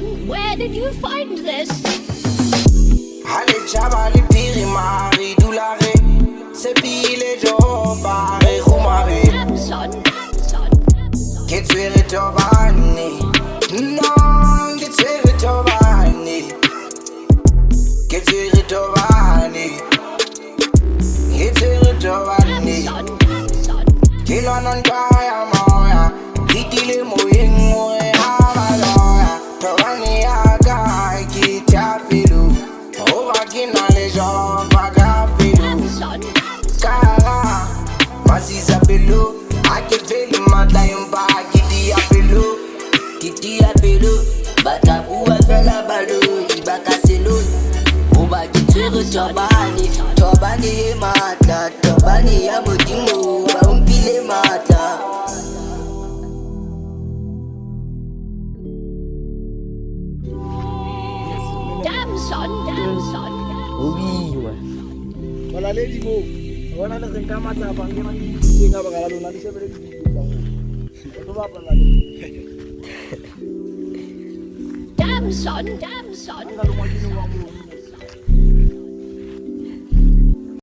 son, where did you find this? Allez, chavali, piri, mari, doulare. C'est pile, jovare, rumare. Damn son, Che tu eri Thobane. Non, che tu eri Thobane. Che tu eri Thobane. Che tu eri Thobane. Che lo non gioia moia. Ditile moye moye amaloya. Thobane aga chi ti appilu. Ova chi non le giova capilu. Cara, ma si sapelu. I can feel my dying back. Kiti apelo, batabu afela balo, ibaka selo. Oba kitero Thobane, Thobane mata, Thobane ya modimo, ba umpile mata. damn son. Oui, ouais. Voilà les digo. Voilà le renkamata bangena kinga bagala lona di sebele di. Itu apa lagi? Damn son. Kalau mau